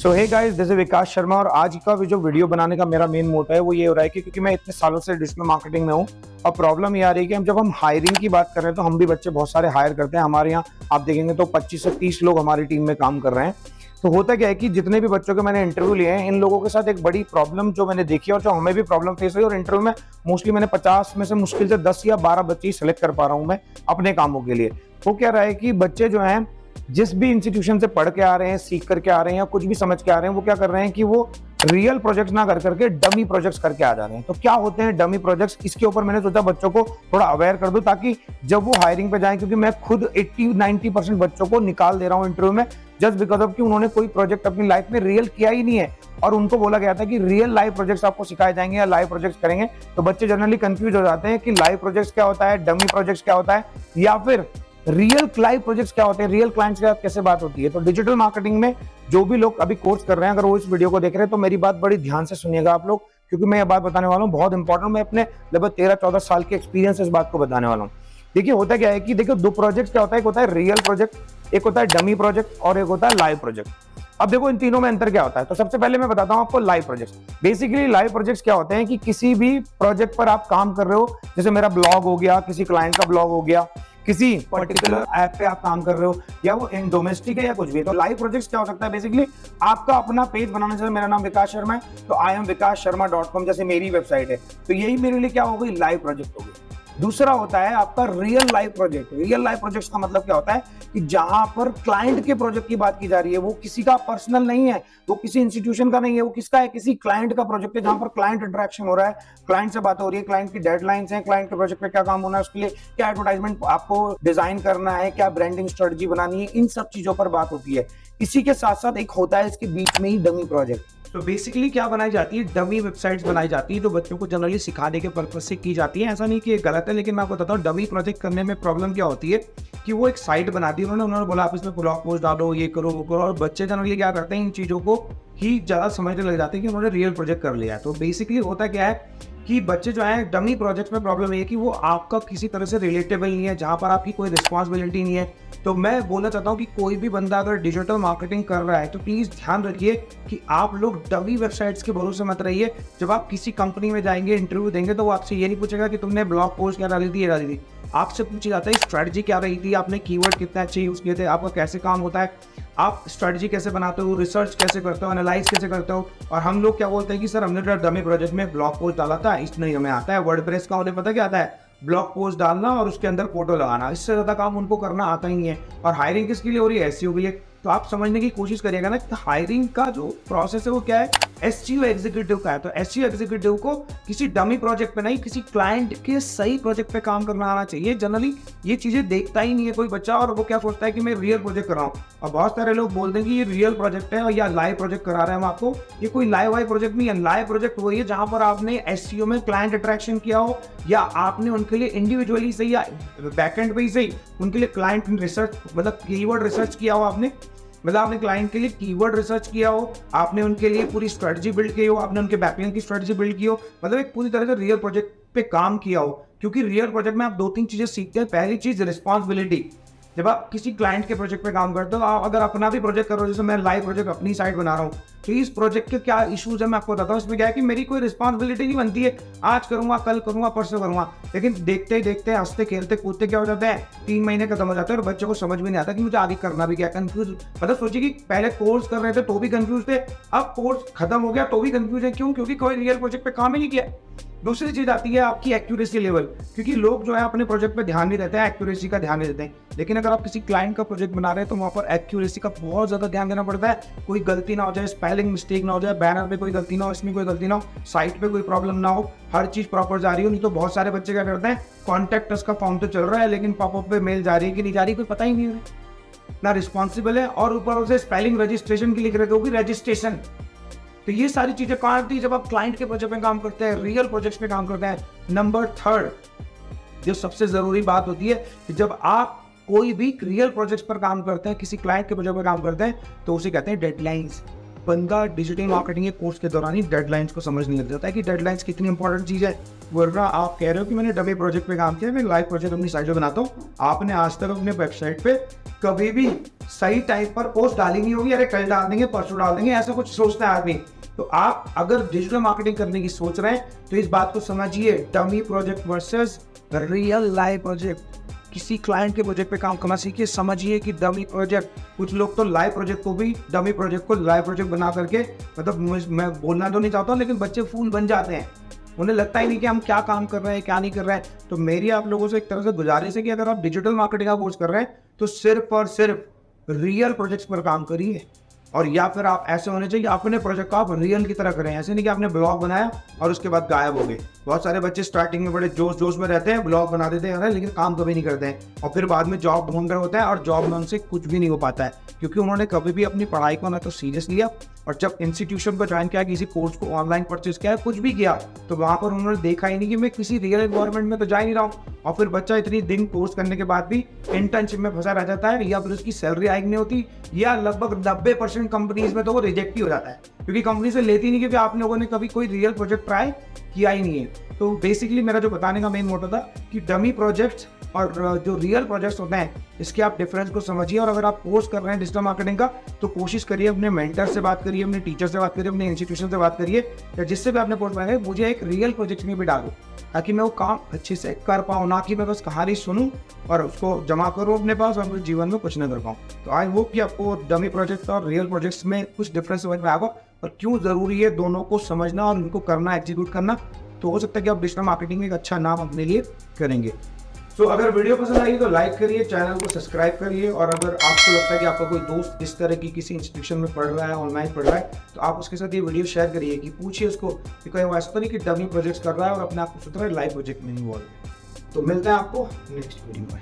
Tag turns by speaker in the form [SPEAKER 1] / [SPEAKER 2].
[SPEAKER 1] So hey guys, this is Vikas Sharma और आज का जो वीडियो बनाने का मेरा मेन मोटिव है वो ये हो रहा है कि क्योंकि मैं इतने सालों से डिजिटल मार्केटिंग में हूँ और प्रॉब्लम ये आ रही है कि जब हम हायरिंग की बात कर रहे हैं तो हम भी बच्चे बहुत सारे हायर करते हैं। हमारे यहाँ आप देखेंगे तो 25 से 30 लोग हमारी टीम में काम कर रहे हैं। तो होता क्या है कि जितने भी बच्चों के मैंने इंटरव्यू लिए हैं, इन लोगों के साथ एक बड़ी प्रॉब्लम जो मैंने देखी और जो हमें भी प्रॉब्लम फेस हुई, और इंटरव्यू में मोस्टली मैंने 50 में से मुश्किल से 10 या 12 बच्चे ही सेलेक्ट कर पा रहा हूँ मैं अपने कामों के लिए। वो क्या रहा है कि बच्चे जो हैं जिस भी इंस्टीट्यूशन से पढ़ के आ रहे हैं, सीख करके आ रहे हैं या कुछ भी समझ के आ रहे हैं, वो क्या कर रहे हैं कि वो रियल प्रोजेक्ट्स ना कर करके डमी प्रोजेक्ट्स करके आ जा रहे हैं। तो क्या होते हैं डमी प्रोजेक्ट्स, इसके ऊपर मैंने सोचा बच्चों को थोड़ा अवेयर कर दूं ताकि जब वो हायरिंग पे जाएं, क्योंकि मैं खुद 80-90% बच्चों को निकाल दे रहा हूं इंटरव्यू में जस्ट बिकॉज ऑफ कि उन्होंने कोई प्रोजेक्ट अपनी लाइफ में रियल किया ही नहीं है और उनको बोला गया था कि रियल लाइव प्रोजेक्ट्स आपको सिखाए जाएंगे या लाइव प्रोजेक्ट्स करेंगे। तो बच्चे जनरली कंफ्यूज हो जाते हैं कि लाइव प्रोजेक्ट्स क्या होता है, डमी प्रोजेक्ट्स क्या होता है, या फिर रियल क्लाइंट प्रोजेक्ट्स क्या होते हैं, रियल क्लाइंट्स के साथ कैसे बात होती है। तो डिजिटल मार्केटिंग में जो भी लोग अभी कोर्स कर रहे हैं, अगर वो इस वीडियो को देख रहे हैं तो मेरी बात बड़ी ध्यान से सुनिएगा आप लोग, क्योंकि मैं ये बात बताने वाला हूँ बहुत इंपॉर्टेंट। मैं अपने लगभग 13-14 साल के एक्सपीरियंस इस बात को बताने वाला हूँ। देखिए होता क्या है कि देखो दो प्रोजेक्ट क्या होता है, एक होता है रियल प्रोजेक्ट, एक होता है डमी प्रोजेक्ट और एक होता है लाइव प्रोजेक्ट। अब देखो इन तीनों में अंतर क्या होता है। तो सबसे पहले मैं बताता हूं आपको live projects. Basically live projects क्या होते हैं कि किसी भी प्रोजेक्ट पर आप काम कर रहे हो, जैसे मेरा ब्लॉग हो गया, किसी क्लाइंट का ब्लॉग हो गया, किसी पर्टिकुलर ऐप पे आप काम कर रहे हो, या वो इन डोमेस्टिक है या कुछ भी। तो लाइव प्रोजेक्ट्स क्या हो सकता है, बेसिकली आपका अपना पेज बनाना। जैसे मेरा नाम विकास शर्मा है तो IamVikasSharma.com जैसे मेरी वेबसाइट है, तो यही मेरे लिए क्या हो गई, लाइव प्रोजेक्ट हो गई। दूसरा होता है आपका real life project. Real life project का मतलब क्या होता है कि जहां पर क्लाइंट के प्रोजेक्ट की बात की जा रही है, वो किसी का पर्सनल नहीं है, वो किसी इंस्टीट्यूशन का नहीं है, वो किसका है, किसी क्लाइंट का प्रोजेक्ट है, जहां पर क्लाइंट इंटरेक्शन हो रहा है, क्लाइंट से बात हो रही है, क्लाइंट की डेडलाइंस हैं, क्लाइंट के प्रोजेक्ट पे क्या काम होना है, उसके लिए क्या एडवर्टाइजमेंट आपको डिजाइन करना है, क्या ब्रांडिंग स्ट्रेटजी बनानी है, इन सब चीजों पर बात होती है। इसी के साथ साथ एक होता है इसके बीच में ही डमी प्रोजेक्ट।
[SPEAKER 2] तो बेसिकली क्या बनाई जाती है, डमी वेबसाइट्स बनाई जाती है जो बच्चों को जनरली सिखाने के पर्पज से की जाती है। ऐसा नहीं कि ये गलत है, लेकिन मैं आपको बताता हूँ डमी प्रोजेक्ट करने में प्रॉब्लम क्या होती है कि वो एक साइट बना दी उन्होंने बोला आप इसमें ब्लॉग पोस्ट डालो, ये करो वो करो, और बच्चे जनरली क्या करते हैं, इन चीज़ों को ही ज़्यादा समझने लग जाते हैं कि उन्होंने रियल प्रोजेक्ट कर लिया है। तो बेसिकली होता क्या है कि बच्चे जो है डमी प्रोजेक्ट में प्रॉब्लम ये है कि वो आपका किसी तरह से रिलेटेबल नहीं है, जहाँ पर आपकी कोई रिस्पॉन्सिबिलिटी नहीं है। तो मैं बोलना चाहता हूँ कि कोई भी बंदा अगर डिजिटल मार्केटिंग कर रहा है तो प्लीज़ ध्यान रखिए कि आप लोग डमी वेबसाइट्स के भरोसे मत रहिए। जब आप किसी कंपनी में जाएंगे, इंटरव्यू देंगे, तो वो आपसे ये नहीं पूछेगा कि तुमने ब्लॉग पोस्ट क्या डाली थी, ये डाली थी। आपसे पूछा जाता है स्ट्रैटेजी क्या रही थी, आपने कीवर्ड कितना अच्छे यूज़ किए थे, आपका कैसे काम होता है, आप स्ट्रैटेजी कैसे बनाते हो, रिसर्च कैसे करते हो, एनालाइज कैसे करते हो। और हम लोग क्या बोलते हैं कि सर हमने डमी प्रोजेक्ट में ब्लॉग पोस्ट डाला था, इसमें हमें आता है वर्डप्रेस का, उन्हें पता क्या आता है, ब्लॉग पोस्ट डालना और उसके अंदर फोटो लगाना। इससे ज़्यादा काम उनको करना आता ही नहीं है। और हायरिंग किसके लिए हो रही है, SEO के लिए। तो आप समझने की कोशिश करिएगा ना कि हायरिंग का जो प्रोसेस है वो क्या है, SEO एग्जीक्यूटिव का है। तो SEO एग्जीक्यूटिव को किसी डमी प्रोजेक्ट पे नहीं, किसी क्लाइंट के सही प्रोजेक्ट पे काम करना आना चाहिए। जनरली ये चीज़ें देखता ही नहीं है कोई बच्चा, और वो क्या सोचता है कि मैं रियल प्रोजेक्ट कर रहा हूँ। और बहुत सारे लोग बोल देंगे ये रियल प्रोजेक्ट है या लाइव प्रोजेक्ट करा रहे हैं हम आपको। ये कोई लाइव वाइव प्रोजेक्ट नहीं है। लाइव प्रोजेक्ट वही है जहाँ पर आपने SEO में क्लाइंट अट्रैक्शन किया हो, या आपने उनके लिए इंडिविजुअली सही या बैकएंड पे ही सही उनके लिए क्लाइंट रिसर्च, मतलब कीवर्ड रिसर्च किया हो आपने, मतलब आपने क्लाइंट के लिए कीवर्ड रिसर्च किया हो, आपने उनके लिए पूरी स्ट्रेटजी बिल्ड की हो, आपने उनके बैकलिंक की स्ट्रेटजी बिल्ड की हो, मतलब एक पूरी तरह से रियल प्रोजेक्ट पे काम किया हो। क्योंकि रियल प्रोजेक्ट में आप 2-3 चीजें सीखते हैं। पहली चीज रिस्पॉन्सिबिलिटी। जब आप किसी क्लाइंट के प्रोजेक्ट पे काम करते हो, आप अगर अपना भी प्रोजेक्ट कर रहे हो, जैसे मैं लाइव प्रोजेक्ट अपनी साइट बना रहा हूँ, तो इस प्रोजेक्ट के क्या इश्यूज है मैं आपको बताता हूँ। इसमें क्या है कि मेरी कोई रिस्पॉन्सिबिलिटी नहीं बनती है, आज करूंगा, कल करूंगा, परसों करूंगा, लेकिन देखते ही देखते हंसते खेलते कूदते क्या हो जाता है, 3 महीने खत्म हो जाते हैं और बच्चों को समझ में नहीं आता कि मुझे आगे करना भी क्या। कंफ्यूज, मतलब सोचिए कि पहले कोर्स कर रहे थे तो भी कंफ्यूज थे, अब कोर्स खत्म हो गया तो भी कंफ्यूज है। क्यों? क्योंकि कोई रियल प्रोजेक्ट पे काम ही नहीं किया। दूसरी चीज आती है आपकी एक्यूरेसी लेवल, क्योंकि लोग जो है अपने प्रोजेक्ट पे ध्यान नहीं देते हैं, एक्यूरेसी का ध्यान नहीं देते हैं। लेकिन अगर आप किसी क्लाइंट का प्रोजेक्ट बना रहे हैं तो वहाँ पर एक्यूरेसी का बहुत ज्यादा ध्यान देना पड़ता है। कोई गलती ना हो जाए, स्पेलिंग मिस्टेक ना हो जाए, बैनर पे कोई गलती ना हो, इसमें कोई गलती ना हो, साइट पे कोई प्रॉब्लम ना हो, हर चीज प्रॉपर जा रही हो। नहीं तो बहुत सारे बच्चे क्या करते हैं, कॉन्टैक्ट अस का फॉर्म तो चल रहा है लेकिन पॉपअप पे मेल जा रही है कि नहीं जा रही, कोई पता ही नहीं है, ना रिस्पॉन्सिबल है, और ऊपर उसे स्पेलिंग रजिस्ट्रेशन की लिख रहे थे, रजिस्ट्रेशन। तो ये सारी चीजें कहाँ आती है, जब आप क्लाइंट के प्रोजेक्ट पे काम करते हैं, रियल प्रोजेक्ट्स पे काम करते हैं। नंबर 3 जो सबसे जरूरी बात होती है कि जब आप कोई भी रियल प्रोजेक्ट्स पर काम करते हैं, किसी क्लाइंट के प्रोजेक्ट पर काम करते हैं, तो उसे कहते हैं डेडलाइंस। बंदा डिजिटल मार्केटिंग के कोर्स के दौरान ही डेडलाइंस को समझने लग जाता है कि डेडलाइंस कितनी इंपॉर्टेंट चीज़ है। वरना आप कह रहे हो कि मैंने डमी प्रोजेक्ट पे काम किया, मैं लाइव प्रोजेक्ट अपनी साइट पे बनाता हूँ, आपने आज तक अपने वेबसाइट पे कभी भी सही टाइम पर पोस्ट डाली नहीं होगी, अरे कल डाल देंगे, परसों डाल देंगे, ऐसा कुछ सोचता है आदमी। तो आप अगर डिजिटल मार्केटिंग करने की सोच रहे हैं तो इस बात को समझिए, dummy project versus real live project. किसी क्लाइंट के प्रोजेक्ट पे काम करना सीखिए, समझिए कि डमी प्रोजेक्ट, कुछ लोग तो लाइव प्रोजेक्ट को भी डमी प्रोजेक्ट को लाइव प्रोजेक्ट बना करके, मतलब मैं बोलना तो नहीं चाहता हूँ, लेकिन बच्चे फूल बन जाते हैं, उन्हें लगता ही नहीं कि हम क्या काम कर रहे हैं क्या नहीं कर रहे हैं। तो मेरी आप लोगों से एक तरह से गुजारिश है कि अगर आप डिजिटल मार्केटिंग का कोर्स कर रहे हैं तो सिर्फ और सिर्फ रियल प्रोजेक्ट्स पर काम करिए, और या फिर आप ऐसे होने चाहिए अपने प्रोजेक्ट को आप रियल की तरह करें। ऐसे नहीं कि आपने ब्लॉग बनाया और उसके बाद गायब हो गए। बहुत सारे बच्चे स्टार्टिंग में बड़े जोश में रहते हैं, ब्लॉग बना देते हैं लेकिन काम कभी नहीं करते हैं, और फिर बाद में जॉब ढूंढ रहे होते हैं और जॉब में उनसे कुछ भी नहीं हो पाता है, क्योंकि उन्होंने कभी भी अपनी पढ़ाई को ना तो सीरियस लिया, और जब इंस्टीट्यूशन पर ज्वाइन किया, किसी कोर्स को ऑनलाइन परचेज किया, कुछ भी किया, तो वहाँ पर उन्होंने देखा ही नहीं कि मैं किसी रियल एनवायरनमेंट में तो जा ही नहीं रहा हूँ। और फिर बच्चा इतनी दिन कोर्स करने के बाद भी इंटर्नशिप में फंसा रह जाता है, या फिर उसकी सैलरी हाइक नहीं होती, या लगभग 90% कंपनीज में तो वो रिजेक्ट ही हो जाता है, क्योंकि कंपनी से लेती नहीं, क्योंकि आप लोगों ने कभी कोई रियल प्रोजेक्ट ट्राई किया ही नहीं है। तो बेसिकली मेरा जो बताने का मेन मोटिव था कि डमी प्रोजेक्ट्स और जो रियल प्रोजेक्ट्स होते हैं, इसके आप डिफरेंस को समझिए। और अगर आप कोर्स कर रहे हैं डिजिटल मार्केटिंग का, तो कोशिश करिए अपने मेंटर से बात करिए, अपने टीचर से बात करिए, अपने इंस्टीट्यूशन से बात करिए, या जिससे भी आपने कोर्स बनाया, मुझे एक रियल प्रोजेक्ट में भी डालो, ताकि मैं वो काम अच्छे से कर पाऊँ, ना कि मैं बस कहानी सुनूँ और उसको जमा करूँ अपने पास और अपने जीवन में कुछ न कर पाऊँ। तो आई होप कि आपको डमी प्रोजेक्ट और रियल प्रोजेक्ट्स में कुछ डिफरेंस समझ में आएगा, और क्यों ज़रूरी है दोनों को समझना और उनको करना, एग्जीक्यूट करना। तो हो सकता है कि आप डिजिटल मार्केटिंग में एक अच्छा नाम अपने लिए करेंगे। तो अगर वीडियो पसंद आई तो लाइक करिए, चैनल को सब्सक्राइब करिए, और अगर आपको लगता है कि आपका कोई दोस्त इस तरह की किसी इंस्टीट्यूशन में पढ़ रहा है, ऑनलाइन पढ़ रहा है, तो आप उसके साथ ये वीडियो शेयर करिए, कि पूछिए उसको कि कोई ऐसा तो नहीं कि डमी प्रोजेक्ट्स कर रहा है और अपने आप को सोच रहा है लाइव प्रोजेक्ट में इन्वॉल्व है। तो मिलते हैं आपको नेक्स्ट वीडियो में।